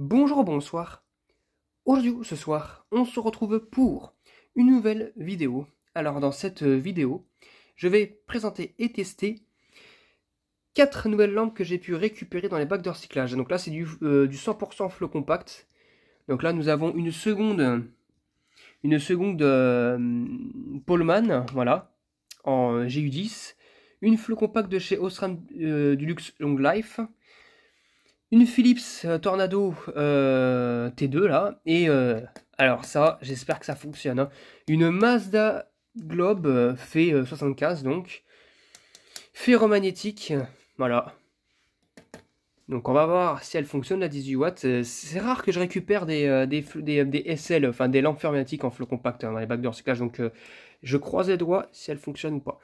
Bonjour, bonsoir. Aujourd'hui ou ce soir, on se retrouve pour une nouvelle vidéo. Alors dans cette vidéo, je vais présenter et tester 4 nouvelles lampes que j'ai pu récupérer dans les bacs de recyclage. Donc là c'est du 100% flot compact. Donc là nous avons une seconde Poleman, voilà, en GU10, une flot compact de chez Osram Deluxe Long Life, une Philips Tornado T2 là, et alors ça, j'espère que ça fonctionne, hein. Une Mazda Globe fait 75 donc, ferromagnétique, voilà. Donc on va voir si elle fonctionne la 18 watts. C'est rare que je récupère des SL, enfin des lampes ferromagnétiques en flot compact dans les bacs de recyclage, donc je croise les doigts si elle fonctionne ou pas.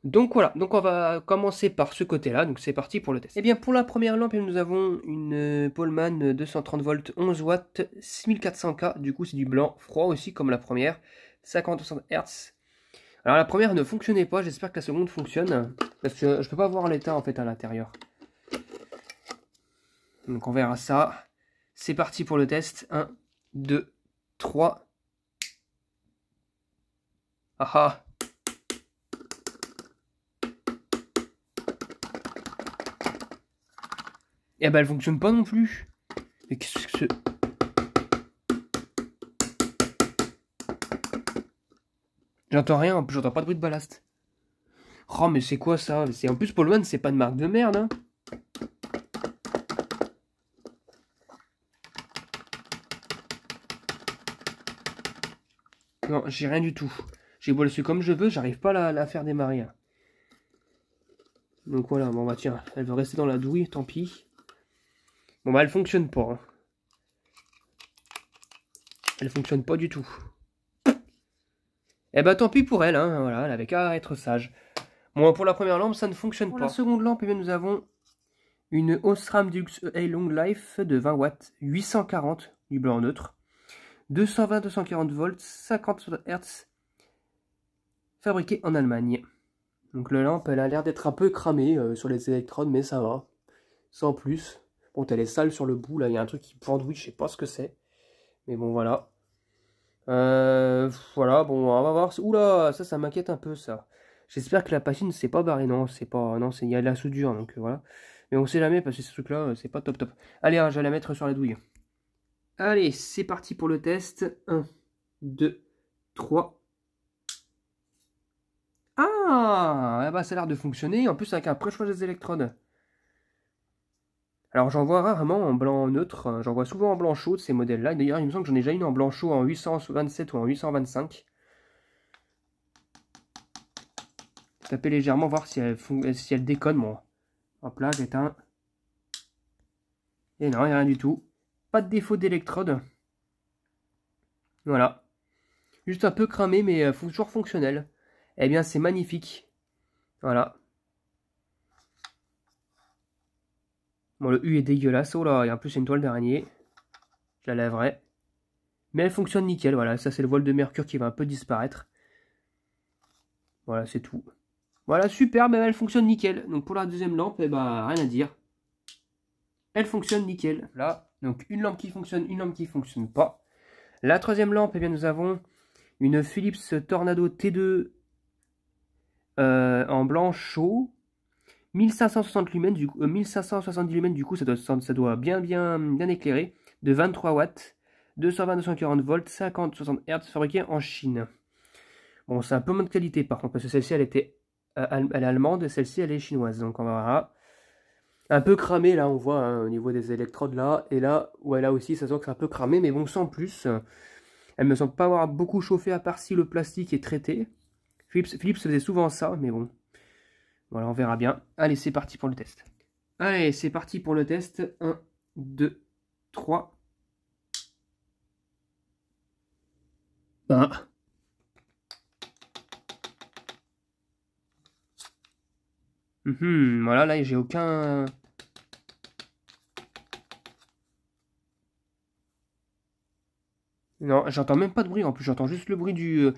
Donc voilà, donc on va commencer par ce côté-là, donc c'est parti pour le test. Et bien pour la première lampe, nous avons une Poleman 230 volts 11 watts 6400K, du coup c'est du blanc froid aussi comme la première, 50-60 Hz. Alors la première ne fonctionnait pas, j'espère que la seconde fonctionne, parce que je peux pas voir l'état en fait à l'intérieur. Donc on verra ça. C'est parti pour le test, 1, 2, 3. Ah ah. Et ben elle fonctionne pas non plus. Mais qu'est-ce que c'est? J'entends rien, en plus j'entends pas de bruit de ballast. Oh mais c'est quoi ça? En plus Poleman c'est pas de marque de merde, hein. Non, j'ai rien du tout. J'ai beau le suivre comme je veux, j'arrive pas à la faire démarrer, hein. Donc voilà, bon bah tiens, elle veut rester dans la douille, tant pis. Bon bah elle fonctionne pas, hein. Elle fonctionne pas du tout. Eh bah tant pis pour elle, hein, voilà, elle avait qu'à être sage. Bon, pour la première lampe, ça ne fonctionne pas. Pour la seconde lampe, eh bien, nous avons une Osram Deluxe EA Long Life de 20 watts, 840 du blanc neutre, 220-240 volts, 50 Hz, fabriquée en Allemagne. Donc la lampe, elle a l'air d'être un peu cramée sur les électrodes, mais ça va, sans plus. Bon, elle est sale sur le bout, là, il y a un truc qui pendouille, je sais pas ce que c'est. Mais bon, voilà. Voilà, bon, on va voir. Oula, ça m'inquiète un peu, ça. J'espère que la patine s'est pas barrée. Non, c'est pas. Non, il y a de la soudure, donc voilà. Mais on sait jamais, parce que ce truc-là, c'est pas top top. Allez, hein, je vais la mettre sur la douille. Allez, c'est parti pour le test. 1, 2, 3. Ah, bah, ça a l'air de fonctionner. En plus, avec un pré-choix des électrodes. Alors, j'en vois rarement en blanc neutre. J'en vois souvent en blanc chaud de ces modèles-là. D'ailleurs, il me semble que j'en ai déjà une en blanc chaud en 827 ou en 825. Taper légèrement, voir si elle déconne. Bon, hop là, j'éteins. Et non, il n'y a rien du tout. Pas de défaut d'électrode. Voilà. Juste un peu cramé, mais toujours fonctionnel. Eh bien, c'est magnifique. Voilà. Bon, le U est dégueulasse. Oh là, et en plus, c'est une toile d'araignée. Je la lèverai. Mais elle fonctionne nickel. Voilà, ça, c'est le voile de mercure qui va un peu disparaître. Voilà, c'est tout. Voilà, super, mais elle fonctionne nickel. Donc, pour la deuxième lampe, eh ben, rien à dire. Elle fonctionne nickel. Là, donc une lampe qui fonctionne, une lampe qui ne fonctionne pas. La troisième lampe, eh bien, nous avons une Philips Tornado T2 en blanc chaud. 1560 lumens, du coup, 1570 lumens, du coup, ça doit bien éclairer. De 23 watts, 220-240 volts, 50-60 Hz, fabriquée en Chine. Bon, c'est un peu moins de qualité par contre, parce que celle-ci, elle est allemande, et celle-ci, elle est chinoise. Donc, on va voir. Un peu cramé, là, on voit, hein, au niveau des électrodes, là. Et là, ouais, là aussi, ça se voit que c'est un peu cramé, mais bon, sans plus. Elle me semble pas avoir beaucoup chauffé, à part si le plastique est traité. Philips faisait souvent ça, mais bon. Voilà, on verra bien. Allez, c'est parti pour le test. Allez, c'est parti pour le test. 1, 2, 3. Ah. Voilà, là, j'ai aucun... Non, j'entends même pas de bruit, en plus, j'entends juste le bruit de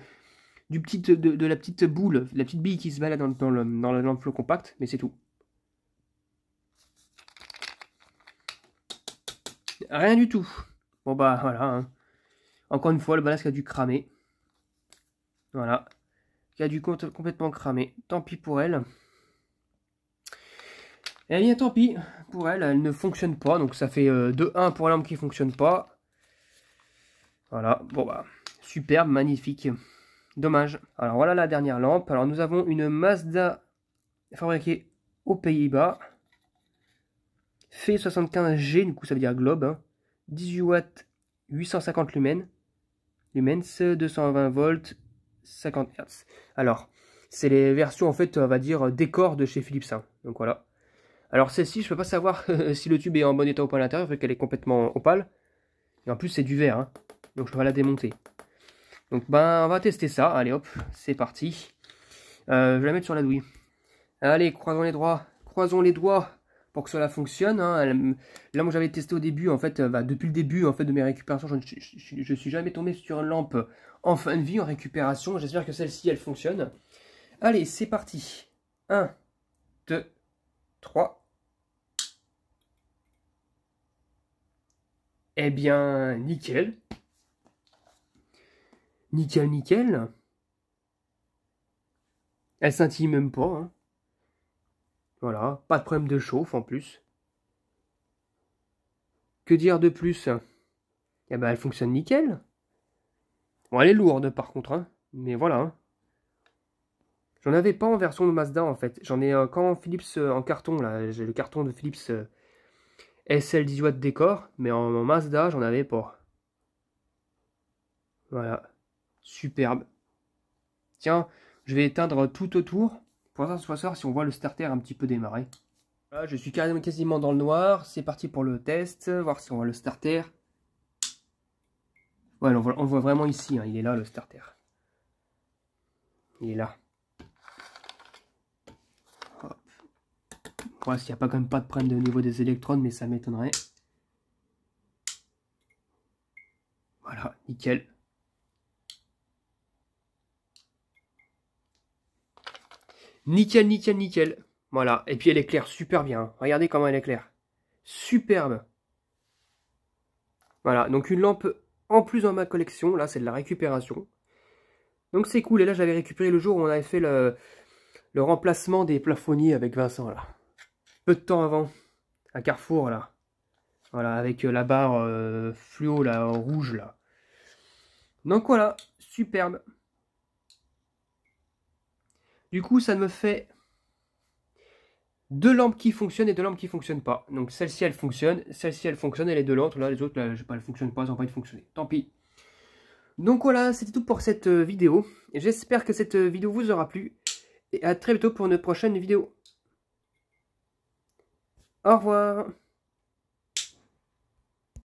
la petite boule, la petite bille qui se balade dans la lampe flow compact, mais c'est tout. rien du tout. Bon bah voilà. Hein. Encore une fois, le ballasque a dû cramer. Voilà. Qui a dû complètement cramer. Tant pis pour elle. Eh bien tant pis pour elle, elle ne fonctionne pas. Donc ça fait 2-1 pour la lampe qui ne fonctionne pas. Voilà, bon bah, superbe, magnifique. Dommage. Alors voilà la dernière lampe. Alors nous avons une Mazda fabriquée aux Pays-Bas. Fait 75G, du coup ça veut dire globe. Hein. 18 watts, 850 lumens. Lumens, 220 volts, 50 Hz. Alors, c'est les versions en fait, on va dire, décor de chez Philips. Hein. Donc voilà. Alors celle-ci, je peux pas savoir si le tube est en bon état ou pas à l'intérieur, vu qu'elle est complètement opale. Et en plus c'est du verre, hein. Donc je dois la démonter. Donc ben on va tester ça, allez hop, c'est parti. Je vais la mettre sur la douille. Allez, croisons les doigts pour que cela fonctionne. Hein. Là moi j'avais testé au début, en fait, depuis le début en fait, de mes récupérations, je suis jamais tombé sur une lampe en fin de vie, en récupération. J'espère que celle-ci elle fonctionne. Allez, c'est parti. 1, 2, 3. Eh bien, nickel. Nickel, nickel. Elle scintille même pas. Hein. Voilà, pas de problème de chauffe en plus. Que dire de plus? Eh ben, elle fonctionne nickel. Bon, elle est lourde par contre, hein. Mais voilà. Hein. J'en avais pas en version de Mazda en fait. J'en ai qu'en Philips en carton là. J'ai le carton de Philips SL 18 watts décor. Mais en Mazda, j'en avais pas. Voilà. Superbe. Tiens, je vais éteindre tout autour pour savoir si on voit le starter un petit peu démarrer. Voilà, je suis quasiment dans le noir. C'est parti pour le test. Voir si on voit le starter. Ouais, on le voit vraiment ici. Hein, il est là le starter. Il est là. Hop. Voilà, s'il n'y a pas quand même pas de problème au niveau des électrodes, mais ça m'étonnerait. Voilà, nickel. Nickel, nickel, nickel. Voilà, et puis elle éclaire super bien. Regardez comment elle éclaire. Superbe. Voilà, donc une lampe en plus dans ma collection. Là, c'est de la récupération. Donc c'est cool. Et là, j'avais récupéré le jour où on avait fait le remplacement des plafonniers avec Vincent, là. Peu de temps avant, à Carrefour, là. Voilà, avec la barre fluo, là, rouge, là. Donc voilà, superbe. Du coup, ça me fait 2 lampes qui fonctionnent et 2 lampes qui ne fonctionnent pas. Donc celle-ci, elle fonctionne. Celle-ci, elle fonctionne. Et les deux autres, là, les autres, là, je sais pas, elles ne fonctionnent pas. Elles n'ont pas fonctionné. Tant pis. Donc voilà, c'était tout pour cette vidéo. J'espère que cette vidéo vous aura plu. Et à très bientôt pour une prochaine vidéo. Au revoir.